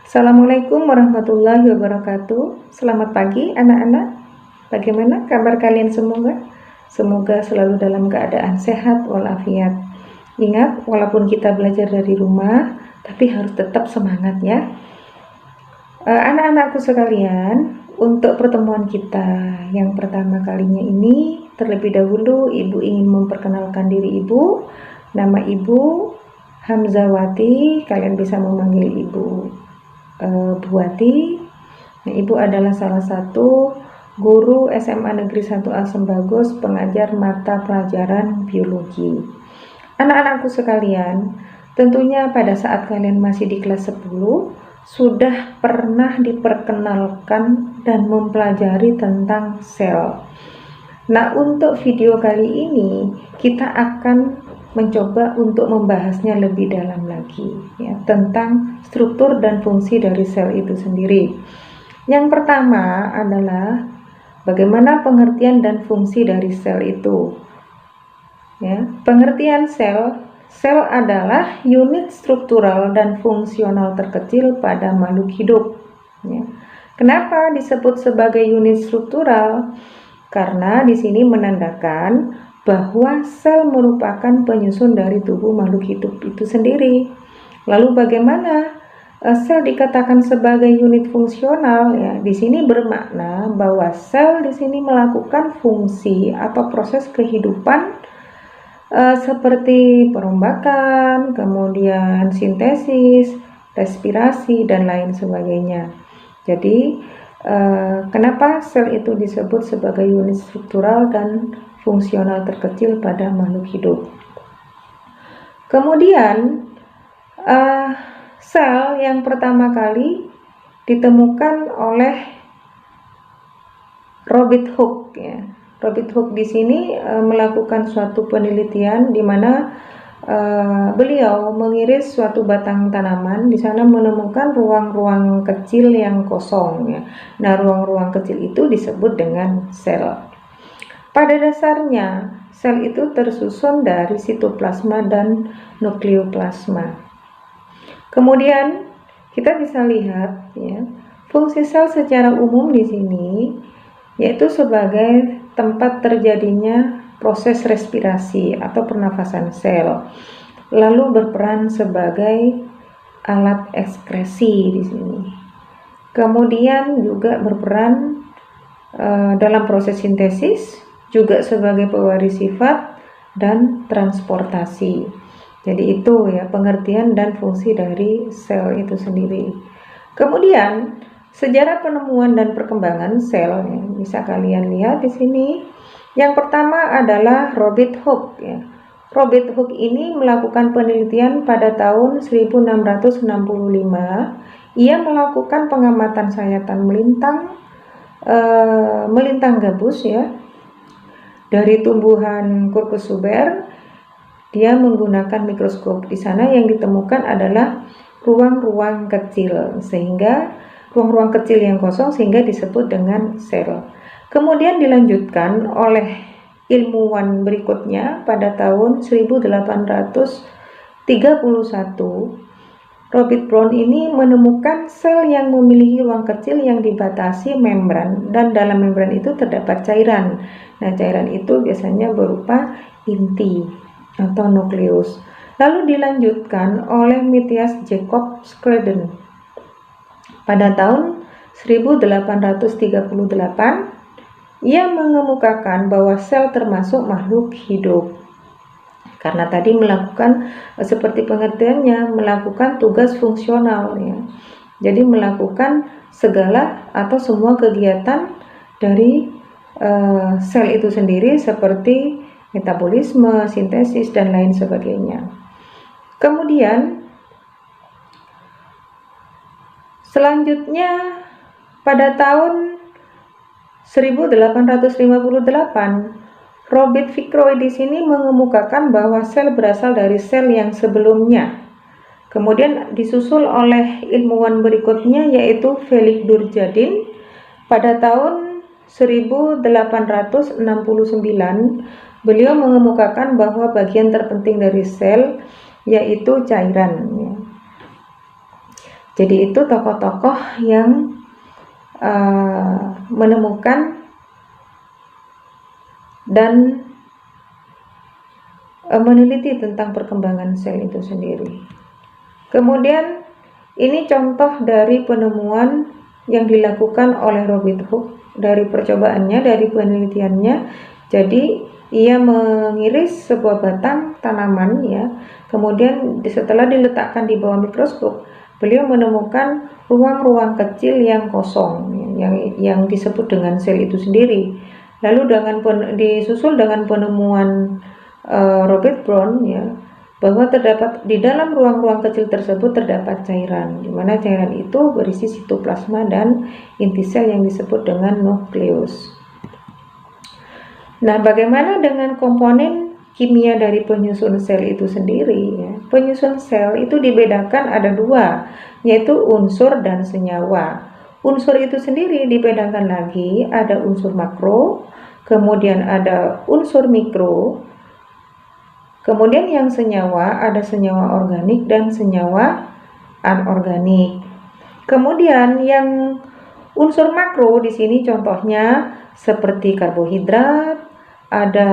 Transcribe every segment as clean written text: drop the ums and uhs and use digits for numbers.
Assalamualaikum warahmatullahi wabarakatuh. Selamat pagi anak-anak. Bagaimana kabar kalian semua? Semoga selalu dalam keadaan sehat walafiat. Ingat, walaupun kita belajar dari rumah, tapi harus tetap semangat ya. Anak-anakku sekalian, untuk pertemuan kita yang pertama kalinya ini, terlebih dahulu Ibu ingin memperkenalkan diri Ibu. Nama Ibu Hamzawati, kalian bisa memanggil Ibu Buati. Nah, Ibu adalah salah satu guru SMA Negeri 1A Sembagos, pengajar mata pelajaran biologi. Anak-anakku sekalian, tentunya pada saat kalian masih di kelas 10 sudah pernah diperkenalkan dan mempelajari tentang sel. Nah, untuk video kali ini kita akan mencoba untuk membahasnya lebih dalam lagi ya, tentang struktur dan fungsi dari sel itu sendiri. Yang pertama adalah bagaimana pengertian dan fungsi dari sel itu. Ya, pengertian sel adalah unit struktural dan fungsional terkecil pada makhluk hidup. Ya. Kenapa disebut sebagai unit struktural? Karena di sini menandakan bahwa sel merupakan penyusun dari tubuh makhluk hidup itu sendiri. Lalu bagaimana sel dikatakan sebagai unit fungsional? Ya, di sini bermakna bahwa sel di sini melakukan fungsi atau proses kehidupan seperti perombakan, kemudian sintesis, respirasi, dan lain sebagainya. Jadi kenapa sel itu disebut sebagai unit struktural dan fungsional terkecil pada makhluk hidup? Kemudian sel yang pertama kali ditemukan oleh Robert Hooke ya. Robert Hooke di sini melakukan suatu penelitian di mana beliau mengiris suatu batang tanaman, di sana menemukan ruang-ruang kecil yang kosong ya. Nah, ruang-ruang kecil itu disebut dengan sel. Pada dasarnya, sel itu tersusun dari sitoplasma dan nukleoplasma. Kemudian kita bisa lihat ya, fungsi sel secara umum di sini yaitu sebagai tempat terjadinya proses respirasi atau pernafasan sel, lalu berperan sebagai alat ekskresi di sini. Kemudian juga berperan dalam proses sintesis, juga sebagai pewaris sifat dan transportasi. Jadi itu ya pengertian dan fungsi dari sel itu sendiri. Kemudian sejarah penemuan dan perkembangan sel ya, bisa kalian lihat di sini. Yang pertama adalah Robert Hooke ya. Robert Hooke ini melakukan penelitian pada tahun 1665. Ia melakukan pengamatan sayatan melintang gabus ya dari tumbuhan Curcusuber. Dia menggunakan mikroskop. Di sana yang ditemukan adalah ruang-ruang kecil, sehingga ruang-ruang kecil yang kosong sehingga disebut dengan sel. Kemudian dilanjutkan oleh ilmuwan berikutnya pada tahun 1831. Robert Brown ini menemukan sel yang memiliki ruang kecil yang dibatasi membran, dan dalam membran itu terdapat cairan. Nah, cairan itu biasanya berupa inti atau nukleus. Lalu dilanjutkan oleh Matthias Jacob Schleiden pada tahun 1838. Ia mengemukakan bahwa sel termasuk makhluk hidup karena tadi melakukan seperti pengertiannya, melakukan tugas fungsional ya. Jadi melakukan segala atau semua kegiatan dari sel itu sendiri seperti metabolisme, sintesis, dan lain sebagainya. Kemudian selanjutnya pada tahun 1858, Robert Vicroy di sini mengemukakan bahwa sel berasal dari sel yang sebelumnya. Kemudian disusul oleh ilmuwan berikutnya yaitu Felix Durjardin pada tahun 1869. Beliau mengemukakan bahwa bagian terpenting dari sel yaitu cairan. Jadi itu tokoh-tokoh yang menemukan dan meneliti tentang perkembangan sel itu sendiri. Kemudian ini contoh dari penemuan yang dilakukan oleh Robert Hooke dari percobaannya, dari penelitiannya. Jadi ia mengiris sebuah batang tanaman ya, kemudian setelah diletakkan di bawah mikroskop, beliau menemukan ruang-ruang kecil yang kosong yang disebut dengan sel itu sendiri. Lalu disusul dengan penemuan Robert Brown ya, bahwa terdapat di dalam ruang-ruang kecil tersebut terdapat cairan, di mana cairan itu berisi sitoplasma dan inti sel yang disebut dengan nukleus. Nah, bagaimana dengan komponen kimia dari penyusun sel itu sendiri ya? Penyusun sel itu dibedakan ada dua, yaitu unsur dan senyawa. Unsur itu sendiri dibedakan lagi, ada unsur makro, kemudian ada unsur mikro. Kemudian yang senyawa, ada senyawa organik dan senyawa anorganik. Kemudian yang unsur makro di sini contohnya seperti karbohidrat, ada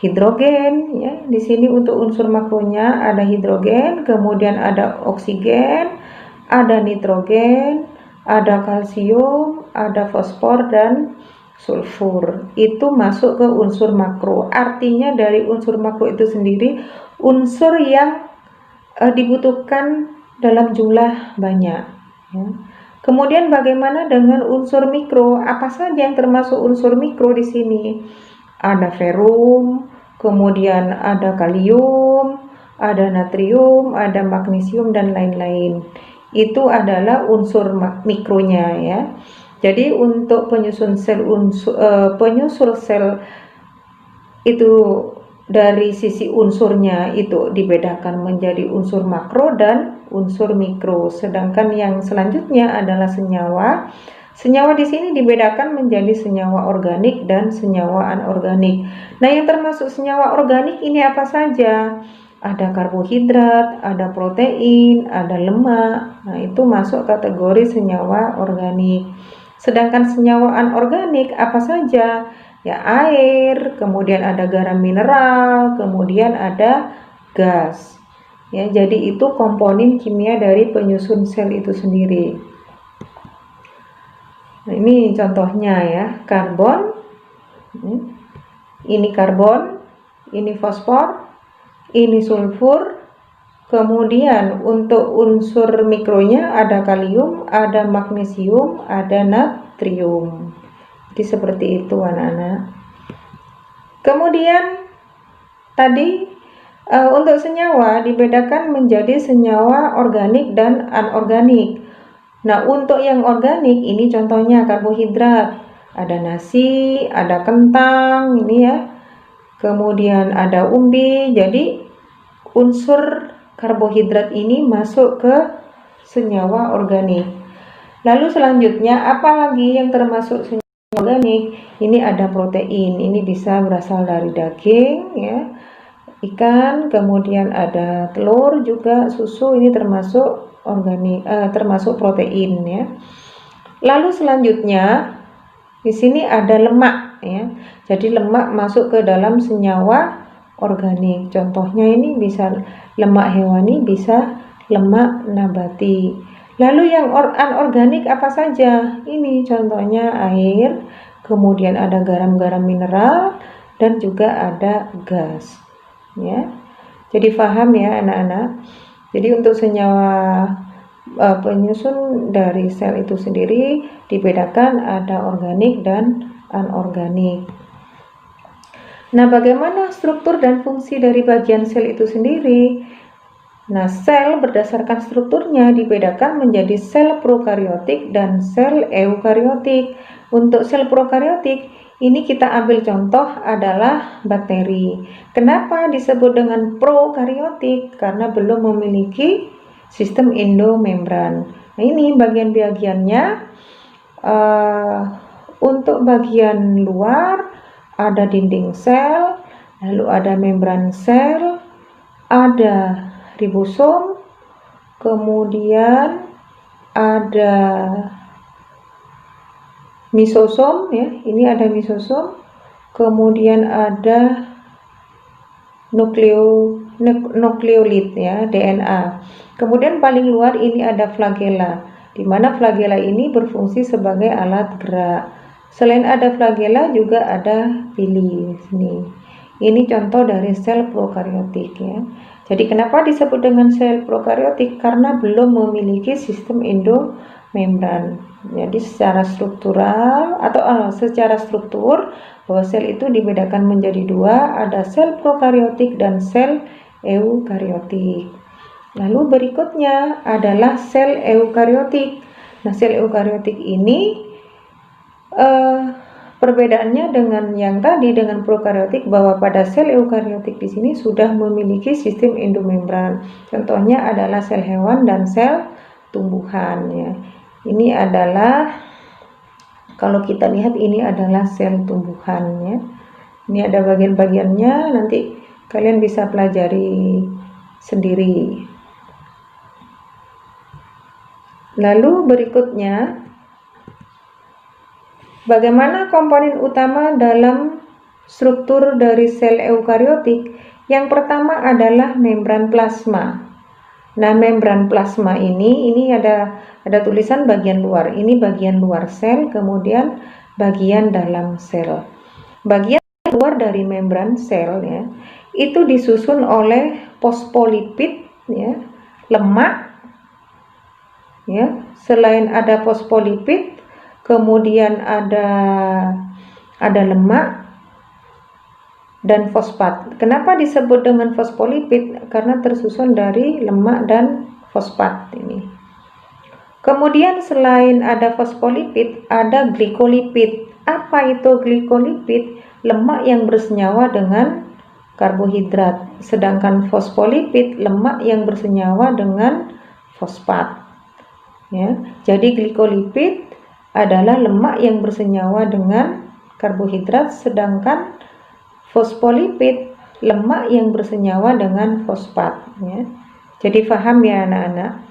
hidrogen ya. Di sini untuk unsur makronya ada hidrogen, kemudian ada oksigen, ada nitrogen, ada kalsium, ada fosfor dan sulfur. Itu masuk ke unsur makro. Artinya dari unsur makro itu sendiri unsur yang dibutuhkan dalam jumlah banyak ya. Kemudian bagaimana dengan unsur mikro? Apa saja yang termasuk unsur mikro di sini? Ada ferum, kemudian ada kalium, ada natrium, ada magnesium dan lain-lain. Itu adalah unsur mikronya ya. Jadi untuk penyusun sel itu dari sisi unsurnya itu dibedakan menjadi unsur makro dan unsur mikro. Sedangkan yang selanjutnya adalah senyawa. Senyawa di sini dibedakan menjadi senyawa organik dan senyawa anorganik. Nah, yang termasuk senyawa organik ini apa saja? Ada karbohidrat, ada protein, ada lemak. Nah, itu masuk kategori senyawa organik. Sedangkan senyawa anorganik apa saja? Ya, air, kemudian ada garam mineral, kemudian ada gas. Ya, jadi itu komponen kimia dari penyusun sel itu sendiri. Nah, ini contohnya ya, karbon, ini karbon, ini fosfor, ini sulfur, kemudian untuk unsur mikronya ada kalium, ada magnesium, ada natrium. Jadi seperti itu anak-anak. Kemudian tadi untuk senyawa dibedakan menjadi senyawa organik dan anorganik. Nah, untuk yang organik ini contohnya karbohidrat, ada nasi, ada kentang, ini ya. Kemudian ada umbi. Jadi unsur karbohidrat ini masuk ke senyawa organik. Lalu selanjutnya apalagi yang termasuk senyawa organik? Ini ada protein. Ini bisa berasal dari daging ya, ikan, kemudian ada telur juga, susu, ini termasuk organik, termasuk protein ya. Lalu selanjutnya di sini ada lemak ya. Jadi lemak masuk ke dalam senyawa organik. Contohnya ini bisa lemak hewani, bisa lemak nabati. Lalu yang anorganik apa saja? Ini contohnya air, kemudian ada garam-garam mineral dan juga ada gas ya. Jadi paham ya anak-anak. Jadi untuk senyawa penyusun dari sel itu sendiri dibedakan ada organik dan anorganik. Nah, bagaimana struktur dan fungsi dari bagian sel itu sendiri? Nah, sel berdasarkan strukturnya dibedakan menjadi sel prokariotik dan sel eukariotik. Untuk sel prokariotik ini kita ambil contoh adalah bakteri. Kenapa disebut dengan prokariotik? Karena belum memiliki sistem endomembran. Nah, ini bagian-bagiannya. Untuk bagian luar ada dinding sel, lalu ada membran sel, ada ribosom, kemudian ada misosom ya, ini ada misosom, kemudian ada nukleolit ya, DNA. Kemudian paling luar ini ada flagela, di mana flagela ini berfungsi sebagai alat gerak. Selain ada flagela juga ada pili sini. Ini contoh dari sel prokariotik ya. Jadi kenapa disebut dengan sel prokariotik? Karena belum memiliki sistem endomembran. Jadi secara struktural atau secara struktur bahwa sel itu dibedakan menjadi dua, ada sel prokariotik dan sel eukariotik. Lalu berikutnya adalah sel eukariotik. Nah, sel eukariotik ini perbedaannya dengan yang tadi dengan prokariotik, bahwa pada sel eukariotik di sini sudah memiliki sistem endomembran. Contohnya adalah sel hewan dan sel tumbuhan ya. Ini adalah, kalau kita lihat ini adalah sel tumbuhan ya. Ini ada bagian-bagiannya, nanti kalian bisa pelajari sendiri. Lalu berikutnya, bagaimana komponen utama dalam struktur dari sel eukariotik? Yang pertama adalah membran plasma. Nah, membran plasma ini ada tulisan bagian luar. Ini bagian luar sel, kemudian bagian dalam sel. Bagian luar dari membran sel ya, itu disusun oleh fosfolipid ya, lemak ya. Selain ada fosfolipid, kemudian ada lemak dan fosfat. Kenapa disebut dengan fosfolipid? Karena tersusun dari lemak dan fosfat ini. Kemudian selain ada fosfolipid, ada glikolipid. Apa itu glikolipid? Lemak yang bersenyawa dengan karbohidrat. Sedangkan fosfolipid lemak yang bersenyawa dengan fosfat. Ya, jadi glikolipid adalah lemak yang bersenyawa dengan karbohidrat, sedangkan fosfolipid lemak yang bersenyawa dengan fosfat ya. Jadi paham ya anak-anak.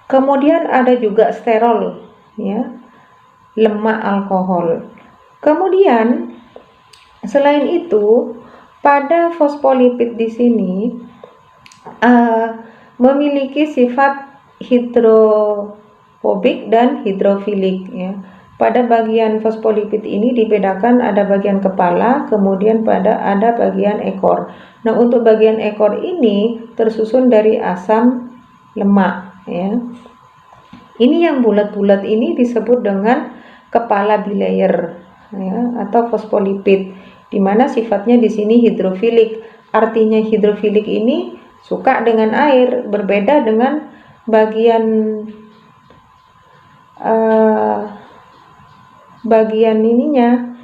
Kemudian ada juga sterol ya, lemak alkohol. Kemudian selain itu, pada fosfolipid di sini memiliki sifat hidrofobik dan hidrofilik ya. Pada bagian fosfolipid ini dibedakan, ada bagian kepala, kemudian ada bagian ekor. Nah, untuk bagian ekor ini tersusun dari asam lemak ya. Ini yang bulat-bulat ini disebut dengan kepala bilayer ya, atau fosfolipid, di mana sifatnya di sini hidrofilik. Artinya hidrofilik ini suka dengan air, berbeda dengan bagian ininya,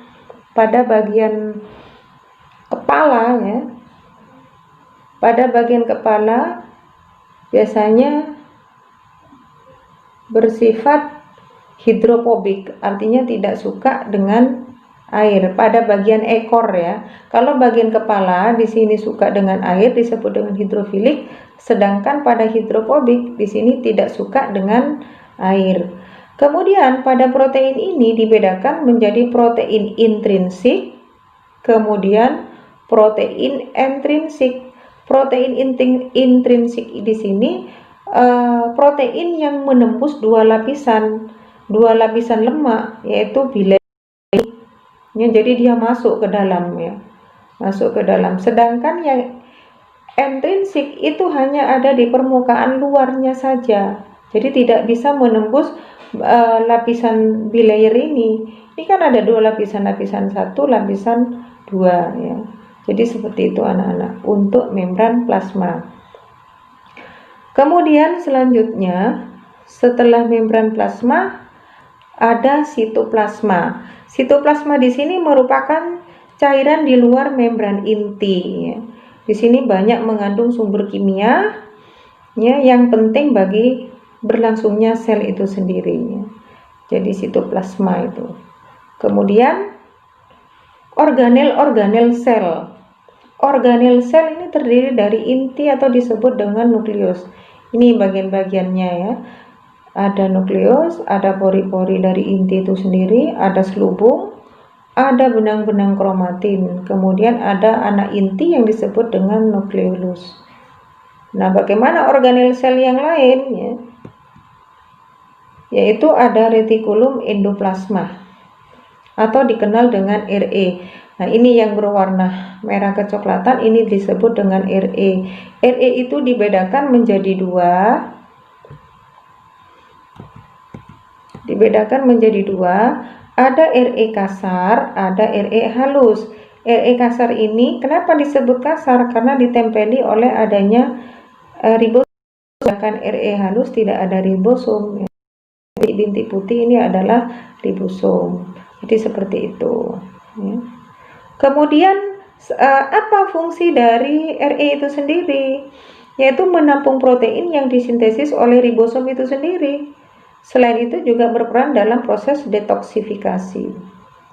pada bagian kepala ya. Pada bagian kepala biasanya bersifat hidrofobik, artinya tidak suka dengan air. Pada bagian ekor ya, kalau bagian kepala di sini suka dengan air disebut dengan hidrofilik, sedangkan pada hidrofobik di sini tidak suka dengan air. Kemudian pada protein ini dibedakan menjadi protein intrinsik, kemudian protein intrinsik. Protein intrinsik di sini protein yang menembus dua lapisan lemak, yaitu bilayer. Jadi dia masuk ke dalam ya, masuk ke dalam. Sedangkan yang intrinsik itu hanya ada di permukaan luarnya saja. Jadi tidak bisa menembus lapisan bilayer ini. Ini kan ada dua lapisan 1, lapisan 2 ya. Jadi seperti itu anak-anak untuk membran plasma. Kemudian selanjutnya setelah membran plasma ada sitoplasma. Sitoplasma di sini merupakan cairan di luar membran inti ya. Di sini banyak mengandung sumber kimia ya, yang penting bagi berlangsungnya sel itu sendiri ya. Jadi sitoplasma itu. Kemudian organel sel. Organel sel ini terdiri dari inti atau disebut dengan nukleus. Ini bagian-bagiannya ya. ada nukleus, ada pori-pori dari inti itu sendiri, ada selubung, ada benang-benang kromatin, kemudian ada anak inti yang disebut dengan nukleolus. Nah, bagaimana organel sel yang lain ya? Yaitu ada retikulum endoplasma atau dikenal dengan RE. Nah, ini yang berwarna merah kecoklatan ini disebut dengan RE. RE itu dibedakan menjadi dua. Ada RE kasar, ada RE halus. RE kasar ini kenapa disebut kasar? Karena ditempeli oleh adanya ribosom. Sedangkan RE halus tidak ada ribosom. Bintik putih ini adalah ribosom. Jadi seperti itu ya. Kemudian apa fungsi dari RE itu sendiri? Yaitu menampung protein yang disintesis oleh ribosom itu sendiri. Selain itu juga berperan dalam proses detoksifikasi.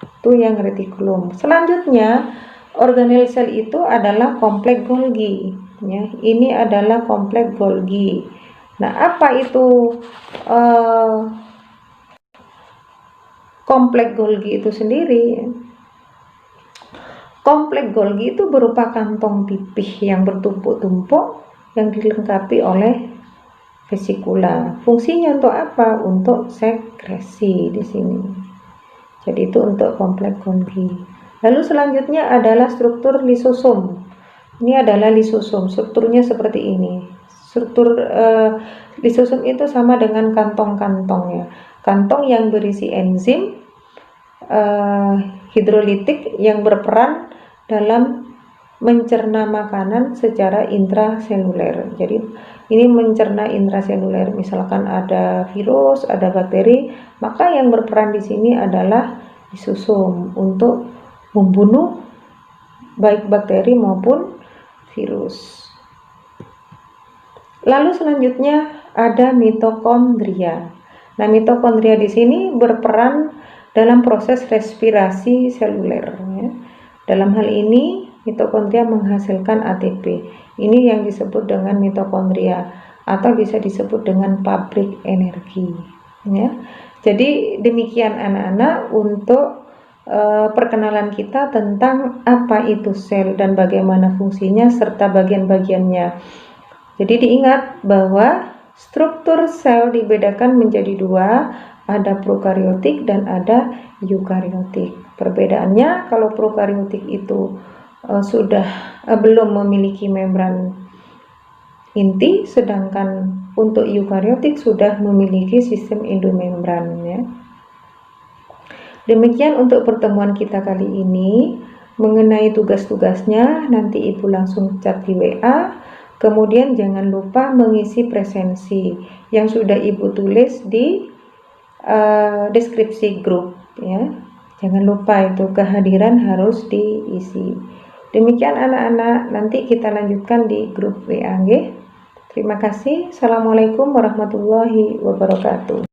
Itu yang retikulum. Selanjutnya, organel sel itu adalah kompleks Golgi ya. Ini adalah kompleks Golgi. Nah, apa itu kompleks Golgi itu sendiri? Kompleks Golgi itu berupa kantong pipih yang bertumpuk-tumpuk yang dilengkapi oleh vesikula. Fungsinya untuk apa? Untuk sekresi di sini. Jadi itu untuk kompleks Golgi. Lalu selanjutnya adalah struktur lisosom. Ini adalah lisosom. Strukturnya seperti ini. Struktur lisosom itu sama dengan kantong-kantong ya. Kantong yang berisi enzim hidrolitik yang berperan dalam mencerna makanan secara intraseluler. Jadi ini mencerna intraseluler. Misalkan ada virus, ada bakteri, maka yang berperan di sini adalah lisosom untuk membunuh baik bakteri maupun virus. Lalu selanjutnya ada mitokondria. Nah, mitokondria di sini berperan dalam proses respirasi seluler ya. Dalam hal ini mitokondria menghasilkan ATP. Ini yang disebut dengan mitokondria atau bisa disebut dengan pabrik energi ya. Jadi demikian anak-anak untuk perkenalan kita tentang apa itu sel dan bagaimana fungsinya serta bagian-bagiannya. Jadi diingat bahwa struktur sel dibedakan menjadi dua, ada prokariotik dan ada eukariotik. Perbedaannya kalau prokariotik itu sudah belum memiliki membran inti, sedangkan untuk eukariotik sudah memiliki sistem endomembran ya. Demikian untuk pertemuan kita kali ini. Mengenai tugas-tugasnya nanti Ibu langsung chat di WA. Kemudian jangan lupa mengisi presensi yang sudah Ibu tulis di deskripsi grup ya. Jangan lupa itu kehadiran harus diisi. Demikian anak-anak, nanti kita lanjutkan di grup WA. Terima kasih. Assalamualaikum warahmatullahi wabarakatuh.